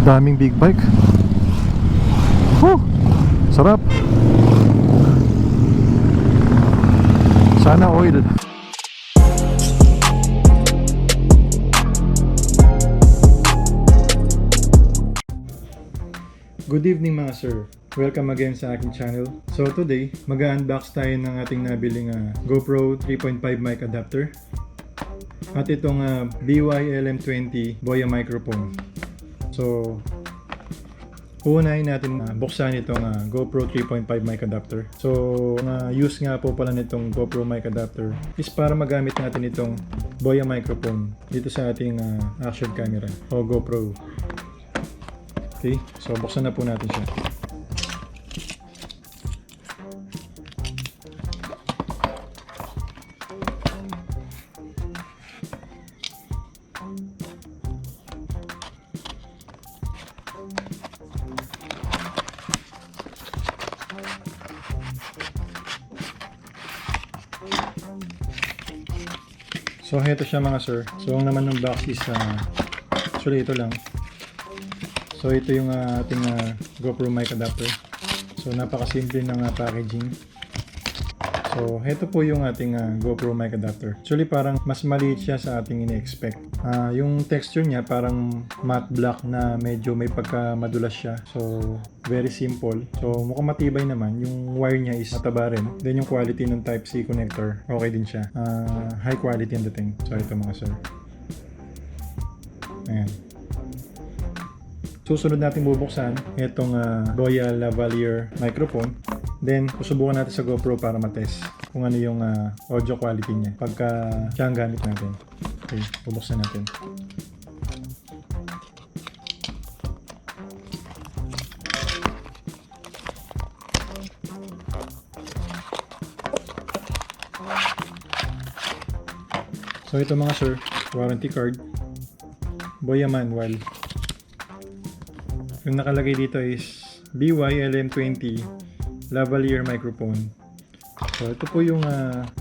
Daming big bike. Sarap. Sana oil. Good evening mga sir. Welcome again sa aking channel. So today, mag-unbox tayo ng ating nabiling GoPro 3.5 mic adapter at itong BY-LM20 Boya microphone. So uunahin natin buksan itong GoPro 3.5 mic adapter. So use nga po pala nitong GoPro mic adapter is para magamit natin itong Boya microphone dito sa ating action camera o GoPro. Okay, so buksan na po natin siya. So heto siya mga sir. So ang naman ng box is actually ito lang. So ito yung ating GoPro mic adapter. So napakasimple ng packaging. So ito po yung ating GoPro mic adapter. Actually parang mas maliit siya sa ating ini-expect. Yung texture niya parang matte black na medyo may pagka-madulas siya. So very simple. So mukhang matibay naman. Yung wire niya is mataba rin. Then yung quality ng Type-C connector, okay din siya. High quality ang dating. So ito mga sir. Ayan. Susunod natin bubuksan itong Boya lavalier microphone. Then susubukan natin sa GoPro para matest kung ano yung audio quality niya pagka siya ang gamit natin. Okay, bubuksan natin. So ito mga sir, warranty card, Boya manual. Yung nakalagay dito is BY-LM20 lavalier microphone. So ito po yung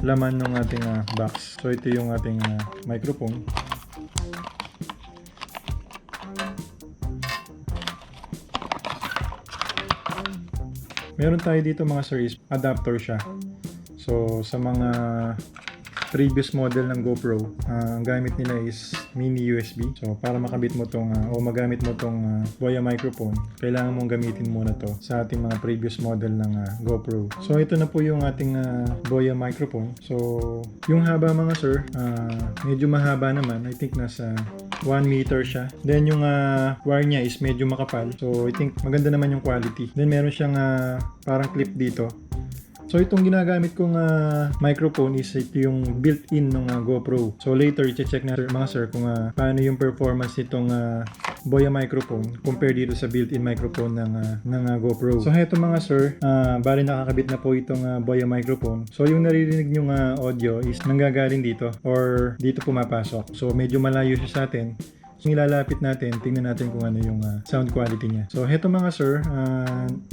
laman ng ating box. So ito yung ating microphone. Meron tayo dito mga sir is adapter siya. So sa mga previous model ng GoPro, ang gamit nila is mini USB. So para makabit mo tong o magamit mo tong Boya microphone, kailangan mong gamitin muna to sa ating mga previous model ng GoPro. So ito na po yung ating Boya microphone. So yung haba mga sir, medyo mahaba naman. I think nasa 1 meter siya. Then yung wire niya is medyo makapal. So I think maganda naman yung quality. Then meron siyang parang clip dito. So itong ginagamit kong microphone is ito yung built-in ng GoPro. So later i-check na mga sir kung paano yung performance nitong Boya microphone compare dito sa built-in microphone ng GoPro. So heto mga sir, bali nakakabit na po itong Boya microphone. So yung naririnig nyong audio is nanggagaling dito or dito pumapasok. So medyo malayo siya sa atin. So nilalapit natin, tingnan natin kung ano yung sound quality niya. So heto mga sir,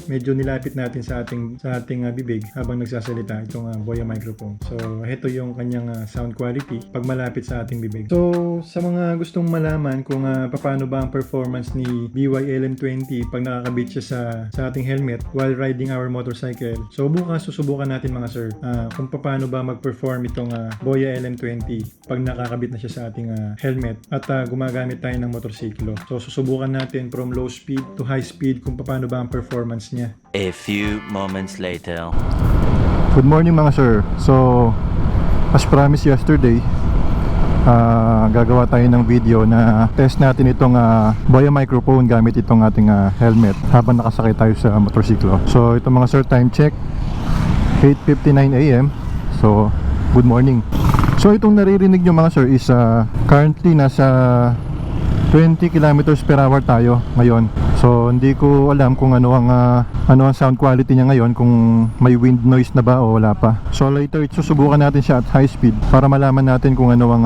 medyo nilapit natin sa ating bibig habang nagsasalita itong Boya microphone. So heto yung kanyang sound quality pag malapit sa ating bibig. So sa mga gustong malaman kung paano ba ang performance ni BY-LM20 pag nakakabit siya sa ating helmet while riding our motorcycle. So bukas susubukan natin mga sir kung paano ba mag-perform itong Boya LM20 pag nakakabit na siya sa ating helmet at gumagamit tayo ng motorsiklo. So susubukan natin from low speed to high speed kung paano ba ang performance niya. A few moments later. Good morning mga sir. So as promised yesterday, gagawa tayo ng video na test natin itong Boya microphone gamit itong ating helmet habang nakasakay tayo sa motorsiklo. So ito mga sir, time check 8:59 AM. So good morning. So itong naririnig nyo mga sir is currently nasa 20 kilometers per hour tayo ngayon. So hindi ko alam kung ano ang ano ang sound quality niya ngayon, kung may wind noise na ba o wala pa. So later susubukan natin siya at high speed para malaman natin kung ano ang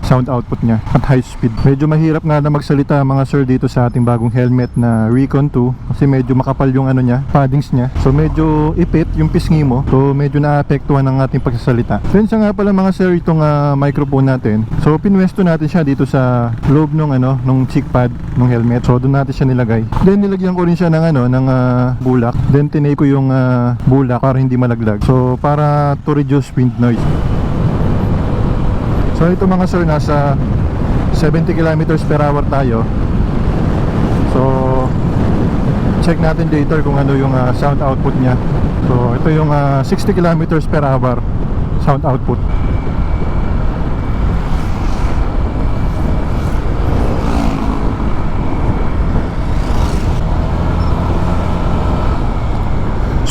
sound output niya at high speed. Medyo mahirap nga na magsalita mga sir dito sa ating bagong helmet na Recon 2 kasi medyo makapal yung ano niya, paddings niya. So medyo ipit yung pisngi mo. So medyo naapektuhan ang ating pagsasalita. Then siya nga pala mga sir itong microphone natin. So pinwesto natin siya dito sa loob nung nung cheek pad ng helmet. So doon natin siya nilagay. Then nilagyan ko rin siya ng ng bulak. Then tinay ko yung bulak para hindi malaglag. So para to reduce wind noise. So ito mga sir, nasa 70 kilometers per hour tayo. So check natin later kung ano yung sound output niya. So ito yung 60 kilometers per hour sound output.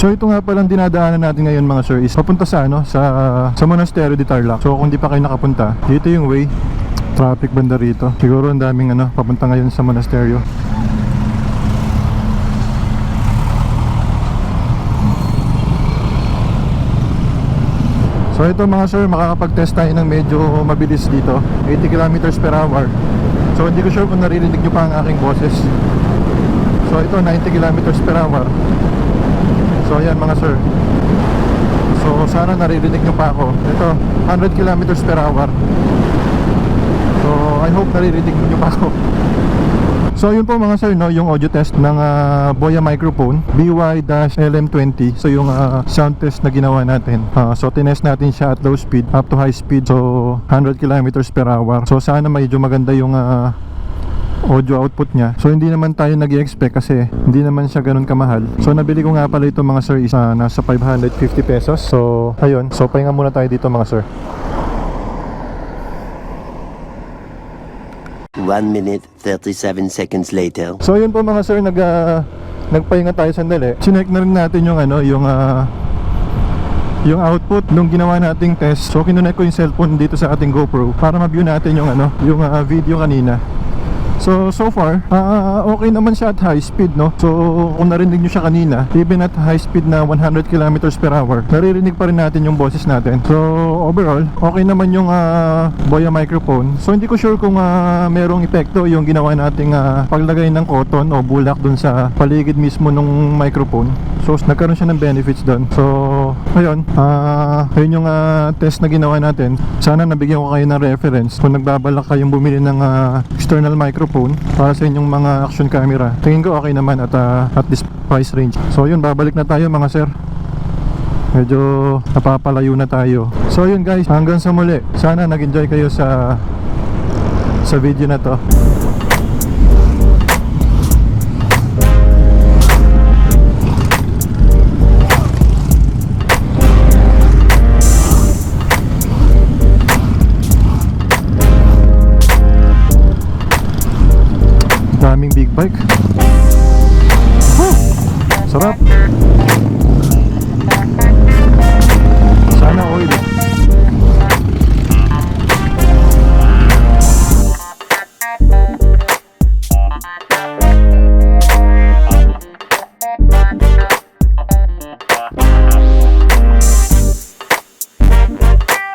So ito nga palang dinadaanan natin ngayon mga sir is papunta sa sa Monasterio de Tarlac. So kung di pa kayo nakapunta, dito yung way. Traffic banda rito. Siguro ang daming papunta ngayon sa Monasterio. So ito mga sir, makakapag-test tayo ng medyo mabilis dito, 80 kilometers per hour. So hindi ko sure kung naririnig nyo pa ang aking boses. So ito 90 kilometers per hour. So ayan mga sir. So sana naririnig nyo pa ako. Ito 100 kilometers per hour. So I hope naririnig nyo pa ako. So yun po mga sir, yung audio test ng Boya microphone BY-LM20. So yung sound test na ginawa natin. So tinest natin siya at low speed up to high speed. So 100 kilometers per hour. So sana medyo maganda yung audio output niya. So hindi naman tayo nag-i-expect kasi hindi naman siya ganun kamahal. So nabili ko nga pala ito mga sir is nasa 550 pesos. So ayun, so pahinga muna tayo dito mga sir. 1 minute 37 seconds later. So yun po mga sir, nagpahinga tayo sandali. Chinek na rin natin yung yung output nung ginawa nating test. So kinunek ko yung cellphone dito sa ating GoPro para ma-view natin yung yung video kanina. So far, okay naman siya at high speed, no? So kung narinig nyo siya kanina, even at high speed na 100 kilometers per hour, naririnig pa rin natin yung boses natin. So overall, okay naman yung Boya microphone. So hindi ko sure kung merong epekto yung ginawa nating paglagay ng cotton o bulak dun sa paligid mismo ng microphone. So nagkaroon siya ng benefits dun. So ayun, ayun yung test na ginawa natin. Sana nabigyan ko kayo ng reference kung nagbabalak kayong bumili ng external microphone para sa inyong mga action camera. Tingin ko okay naman at this price range. So yun, babalik na tayo mga sir. Medyo napapalayo na tayo. So yun guys, hanggang sa muli. Sana nag-enjoy kayo sa video na to. Daming big bike. Sarap.